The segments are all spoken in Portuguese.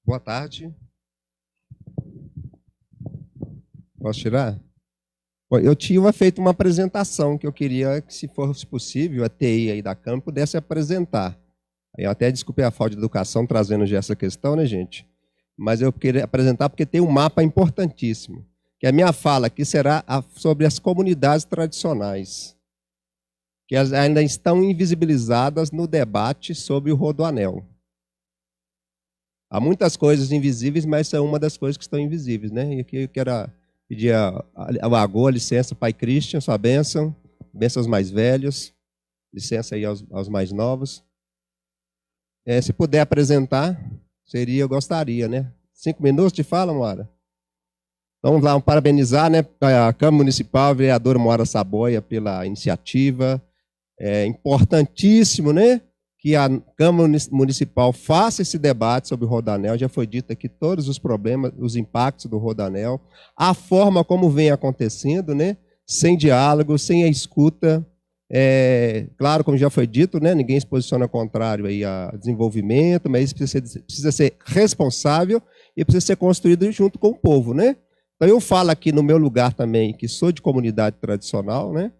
Boa tarde. Posso tirar? Bom, eu tinha feito uma apresentação que eu queria que, se fosse possível, a TI aí da Câmara pudesse apresentar. Eu até desculpei a falta de educação trazendo já essa questão, né, gente? Mas eu queria apresentar porque tem um mapa importantíssimo, que a minha fala aqui será sobre as comunidades tradicionais, que ainda estão invisibilizadas no debate sobre o Rodoanel. Há muitas coisas invisíveis, mas essa é uma das coisas que estão invisíveis, né? E aqui eu quero pedir ao Agô, a licença, Pai Christian, sua bênção, bênção aos mais velhos, licença aí aos mais novos. Se puder apresentar, eu gostaria, né? 5 minutos de fala, Moara? Então, vamos lá, parabenizar, né, a Câmara Municipal, a vereadora Moara Saboia, pela iniciativa. É importantíssimo, né, que a Câmara Municipal faça esse debate sobre o Rodoanel. Já foi dito aqui todos os problemas, os impactos do Rodoanel, a forma como vem acontecendo, né, sem diálogo, sem a escuta. Claro, como já foi dito, né, ninguém se posiciona contrário aí a desenvolvimento, mas isso precisa ser responsável e precisa ser construído junto com o povo, né? Então eu falo aqui no meu lugar também, que sou de comunidade tradicional, né?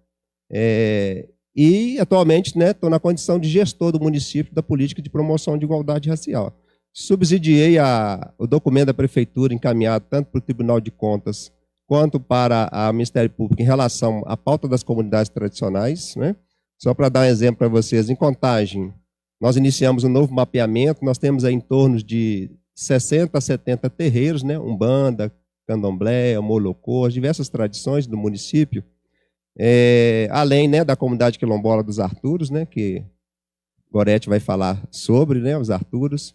E atualmente, né, estou na condição de gestor do município da política de promoção de igualdade racial. Subsidiei o documento da prefeitura encaminhado tanto para o Tribunal de Contas quanto para o Ministério Público em relação à pauta das comunidades tradicionais, né? Só para dar um exemplo para vocês, em Contagem, nós iniciamos um novo mapeamento, nós temos aí em torno de 60 a 70 terreiros, né? Umbanda, Candomblé, Molocô, as diversas tradições do município, além, né, da comunidade quilombola dos Arturos, né, que Gorete vai falar sobre, né, os Arturos,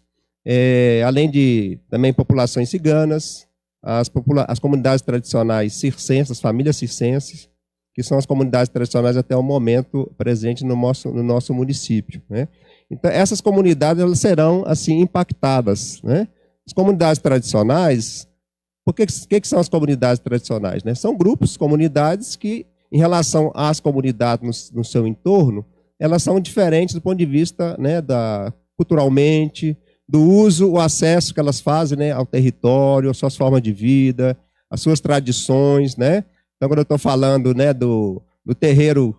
além de também populações ciganas, as comunidades tradicionais circenses, famílias circenses, que são as comunidades tradicionais até o momento presentes no nosso município, né? Então, essas comunidades elas serão assim impactadas, né? As comunidades tradicionais, por que são as comunidades tradicionais, né? São grupos, comunidades que, em relação às comunidades no seu entorno, elas são diferentes do ponto de vista, né, culturalmente, do uso, o acesso que elas fazem, né, ao território, às suas formas de vida, às suas tradições, né? Então, quando eu estou falando, né, do terreiro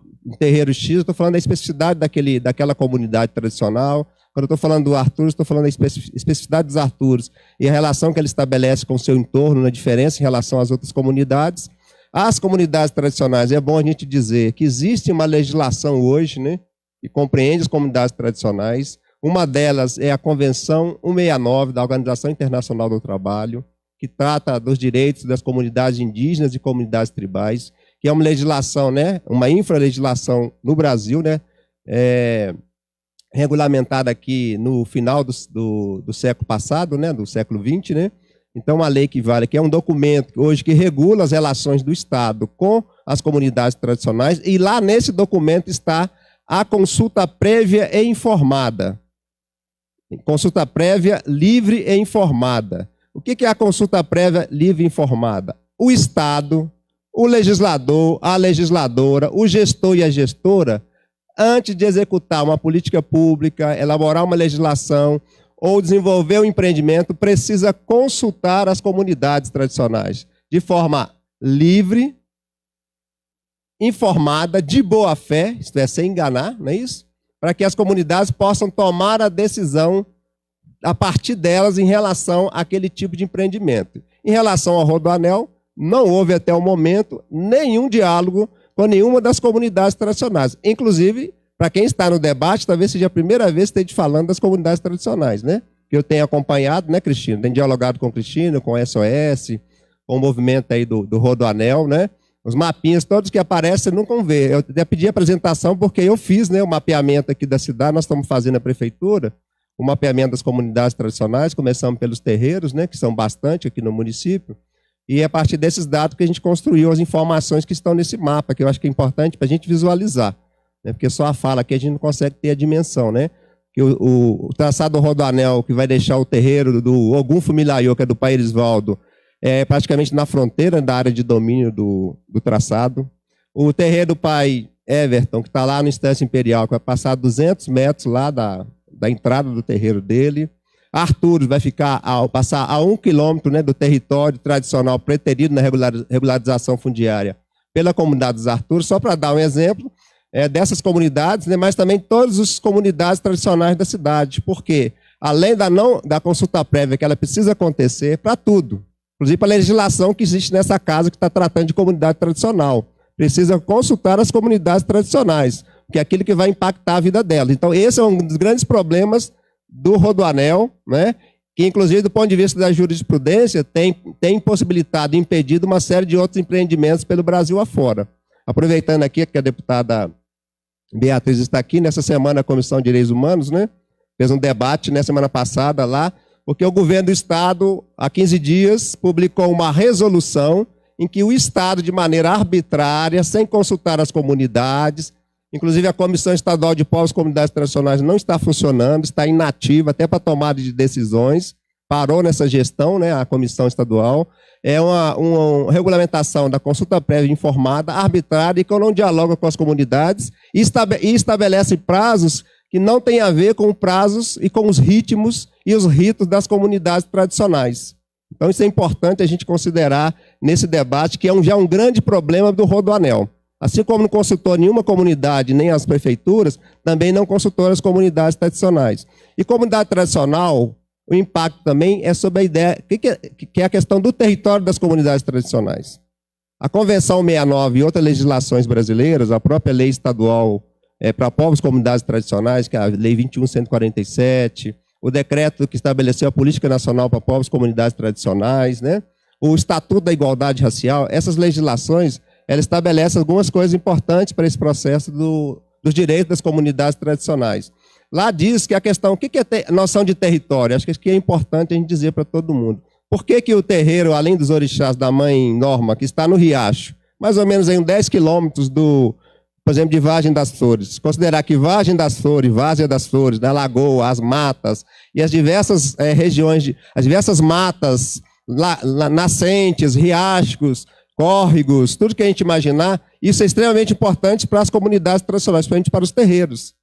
X, eu estou falando da especificidade daquela comunidade tradicional. Quando eu estou falando do Arturos, estou falando da especificidade dos Arturos e a relação que ele estabelece com o seu entorno, na diferença em relação às outras comunidades. As comunidades tradicionais, é bom a gente dizer que existe uma legislação hoje, né, que compreende as comunidades tradicionais. Uma delas é a Convenção 169 da Organização Internacional do Trabalho, que trata dos direitos das comunidades indígenas e comunidades tribais, que é uma legislação, né, uma infralegislação no Brasil, né, regulamentada aqui no final do século passado, né, do século XX, né? Então, uma lei que vale, que é um documento hoje que regula as relações do Estado com as comunidades tradicionais, e lá nesse documento está a consulta prévia e informada. Consulta prévia livre e informada. O que é a consulta prévia livre e informada? O Estado, o legislador, a legisladora, o gestor e a gestora, antes de executar uma política pública, elaborar uma legislação ou desenvolver um empreendimento, precisa consultar as comunidades tradicionais de forma livre, informada, de boa fé, isto é, sem enganar, não é isso? Para que as comunidades possam tomar a decisão a partir delas em relação àquele tipo de empreendimento. Em relação ao Rodoanel, não houve até o momento nenhum diálogo com nenhuma das comunidades tradicionais. Inclusive, para quem está no debate, talvez seja a primeira vez que esteja falando das comunidades tradicionais, né? Que eu tenho acompanhado, né, Cristina? Tenho dialogado com Cristina, com o SOS, com o movimento aí do Rodoanel, né? Os mapinhas todos que aparecem, nunca vão ver. Eu até pedi a apresentação porque eu fiz, né, o mapeamento aqui da cidade, nós estamos fazendo a prefeitura, o mapeamento das comunidades tradicionais, começamos pelos terreiros, né, que são bastante aqui no município, e é a partir desses dados que a gente construiu as informações que estão nesse mapa, que eu acho que é importante para a gente visualizar, né, porque só a fala aqui a gente não consegue ter a dimensão, né? Que o traçado do Rodoanel, que vai deixar o terreiro do Ogum Fumilayô, que é do Pai Erisvaldo, praticamente na fronteira da área de domínio do traçado. O terreiro do Pai Everton, que está lá no Estância Imperial, que vai passar 200 metros lá da entrada do terreiro dele. Arturos vai passar a 1 quilômetro, né, do território tradicional preterido na regularização fundiária pela comunidade dos Arturos, só para dar um exemplo dessas comunidades, né, mas também todas as comunidades tradicionais da cidade. Por quê? Além da consulta prévia que ela precisa acontecer para tudo, inclusive para a legislação que existe nessa casa que está tratando de comunidade tradicional. Precisa consultar as comunidades tradicionais, que é aquilo que vai impactar a vida delas. Então, esse é um dos grandes problemas do Rodoanel, né? Que, inclusive, do ponto de vista da jurisprudência, tem possibilitado e impedido uma série de outros empreendimentos pelo Brasil afora. Aproveitando aqui que a deputada Beatriz está aqui, nessa semana a Comissão de Direitos Humanos, né, fez um debate na semana passada lá, porque o governo do Estado, há 15 dias, publicou uma resolução em que o Estado, de maneira arbitrária, sem consultar as comunidades, inclusive a Comissão Estadual de Povos e Comunidades Tradicionais não está funcionando, está inativa até para tomada de decisões, parou nessa gestão, né, a Comissão Estadual, é uma regulamentação da consulta prévia informada, arbitrária, e que não dialoga com as comunidades e estabelece prazos que não têm a ver com prazos e com os ritmos e os ritos das comunidades tradicionais. Então isso é importante a gente considerar nesse debate, que é já um grande problema do Rodoanel. Assim como não consultou nenhuma comunidade, nem as prefeituras, também não consultou as comunidades tradicionais. E comunidade tradicional, o impacto também é sobre a ideia, que é a questão do território das comunidades tradicionais. A Convenção 69 e outras legislações brasileiras, a própria lei estadual para povos e comunidades tradicionais, que é a Lei 21.147, o decreto que estabeleceu a Política Nacional para povos e comunidades tradicionais, né? O Estatuto da Igualdade Racial, essas legislações, elas estabelecem algumas coisas importantes para esse processo dos direitos das comunidades tradicionais. Lá diz que a questão, o que é noção de território? Acho que isso aqui é importante a gente dizer para todo mundo. Por que o terreiro, além dos orixás da Mãe Norma, que está no Riacho, mais ou menos em 10 quilômetros por exemplo, de Vargem das Flores, considerar que Vargem das Flores, Várzea das Flores, da Lagoa, as matas e as diversas regiões, as diversas matas, nascentes, riachos, córregos, tudo que a gente imaginar, isso é extremamente importante para as comunidades tradicionais, principalmente para os terreiros.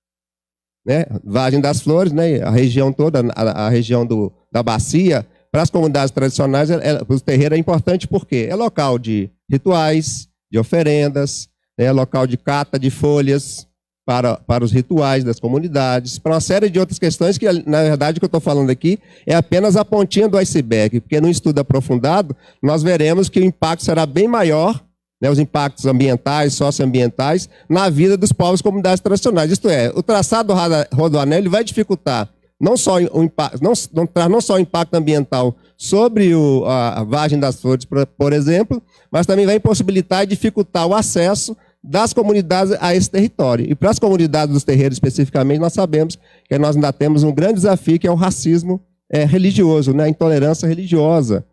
Né? Vargem das Flores, né? A região toda, a região da bacia, para as comunidades tradicionais, os terreiros é importante porque é local de rituais, de oferendas, é local de cata de folhas para os rituais das comunidades, para uma série de outras questões que, na verdade, o que eu estou falando aqui é apenas a pontinha do iceberg, porque num estudo aprofundado, nós veremos que o impacto será bem maior, né, os impactos ambientais, socioambientais, na vida dos povos e comunidades tradicionais. Isto é, o traçado do Rodoanel ele vai dificultar não só o impacto ambiental sobre a Vargem das Flores, por exemplo, mas também vai impossibilitar e dificultar o acesso das comunidades a esse território. E para as comunidades dos terreiros especificamente, nós sabemos que nós ainda temos um grande desafio, que é o racismo religioso, né, a intolerância religiosa.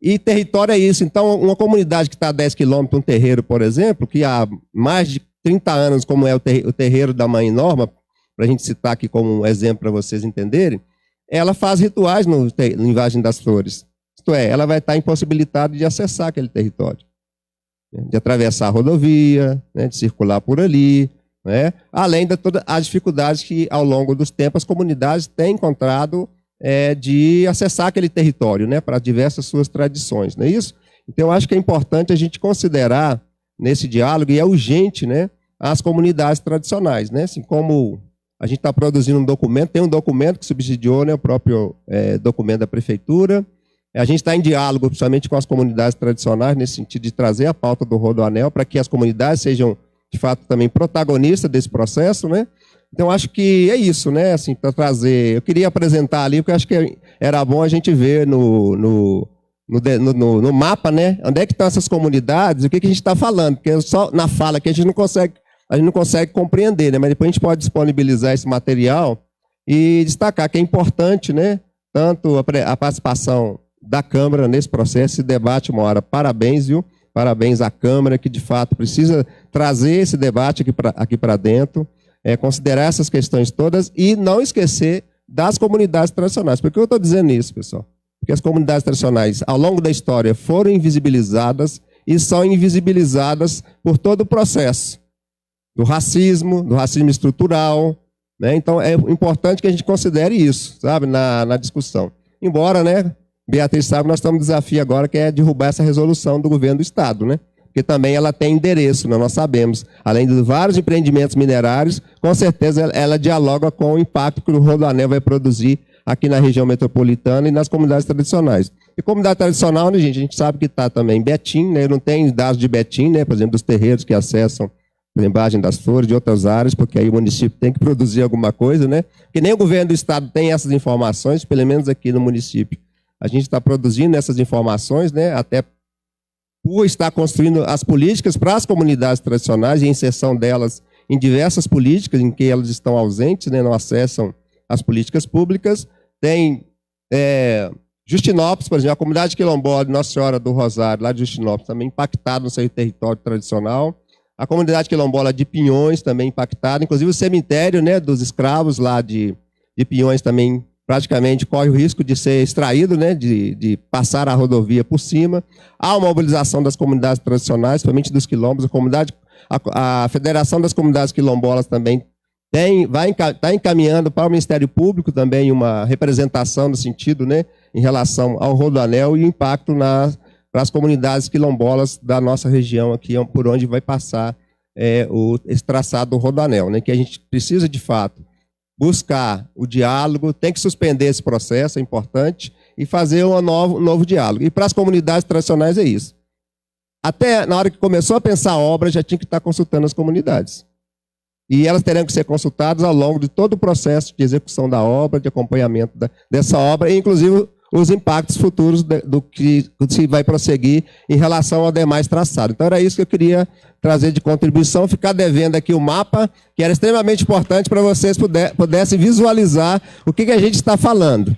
E território é isso. Então, uma comunidade que está a 10 quilômetros, um terreiro, por exemplo, que há mais de 30 anos, como é o terreiro da Mãe Norma, para a gente citar aqui como um exemplo para vocês entenderem, ela faz rituais em Vargem das Flores. Isto é, ela vai estar impossibilitada de acessar aquele território, né, de atravessar a rodovia, né, de circular por ali, né, além de todas as dificuldades que, ao longo dos tempos, as comunidades têm encontrado de acessar aquele território, né, para diversas suas tradições, não é isso? Então, eu acho que é importante a gente considerar nesse diálogo, e é urgente, né, as comunidades tradicionais, né, assim como a gente está produzindo um documento, tem um documento que subsidiou, né, o próprio documento da prefeitura. A gente está em diálogo, principalmente com as comunidades tradicionais, nesse sentido de trazer a pauta do Rodoanel para que as comunidades sejam, de fato, também protagonistas desse processo, né? Então, acho que é isso, né? Assim, para trazer. Eu queria apresentar ali, porque acho que era bom a gente ver no mapa, né? Onde é que estão essas comunidades, o que a gente está falando, porque só na fala que a gente não consegue compreender, né? Mas depois a gente pode disponibilizar esse material e destacar que é importante, né? Tanto a participação da Câmara nesse processo, esse debate uma hora. Parabéns, viu? Parabéns à Câmara, que de fato precisa trazer esse debate aqui para dentro, considerar essas questões todas e não esquecer das comunidades tradicionais. Por que eu estou dizendo isso, pessoal? Porque as comunidades tradicionais, ao longo da história, foram invisibilizadas e são invisibilizadas por todo o processo do racismo estrutural, né? Então, é importante que a gente considere isso, sabe, na discussão. Embora, né, Beatriz sabe, nós estamos no desafio agora que é derrubar essa resolução do governo do Estado, né? Porque também ela tem endereço, né? Nós sabemos. Além de vários empreendimentos minerários, com certeza ela dialoga com o impacto que o Rodoanel vai produzir aqui na região metropolitana e nas comunidades tradicionais. E comunidade tradicional, né, gente, a gente sabe que está também Betim, né? Não tem dados de Betim, né? Por exemplo, dos terreiros que acessam a Embaixada das Flores, de outras áreas, porque aí o município tem que produzir alguma coisa, né? Porque nem o governo do Estado tem essas informações, pelo menos aqui no município. A gente está produzindo essas informações, né? Até por estar construindo as políticas para as comunidades tradicionais e a inserção delas em diversas políticas em que elas estão ausentes, né? Não acessam as políticas públicas. Tem Justinópolis, por exemplo, a comunidade quilombola de Nossa Senhora do Rosário, lá de Justinópolis, também impactada no seu território tradicional. A comunidade quilombola de Pinhões também impactada, inclusive o cemitério, né, dos escravos lá de Pinhões também praticamente corre o risco de ser extraído, né, de passar a rodovia por cima. Há uma mobilização das comunidades tradicionais, principalmente dos quilombos. A Federação das Comunidades Quilombolas também está encaminhando para o Ministério Público também uma representação no sentido, né, em relação ao Rodoanel e o impacto para as comunidades quilombolas da nossa região aqui, por onde vai passar esse traçado do Rodoanel, né, que a gente precisa, de fato, buscar o diálogo, tem que suspender esse processo, é importante, e fazer um novo diálogo. E para as comunidades tradicionais é isso. Até na hora que começou a pensar a obra, já tinha que estar consultando as comunidades. E elas terão que ser consultadas ao longo de todo o processo de execução da obra, de acompanhamento dessa obra, e inclusive os impactos futuros do que se vai prosseguir em relação ao demais traçado. Então era isso que eu queria trazer de contribuição, ficar devendo aqui o mapa, que era extremamente importante para vocês pudessem visualizar o que a gente está falando.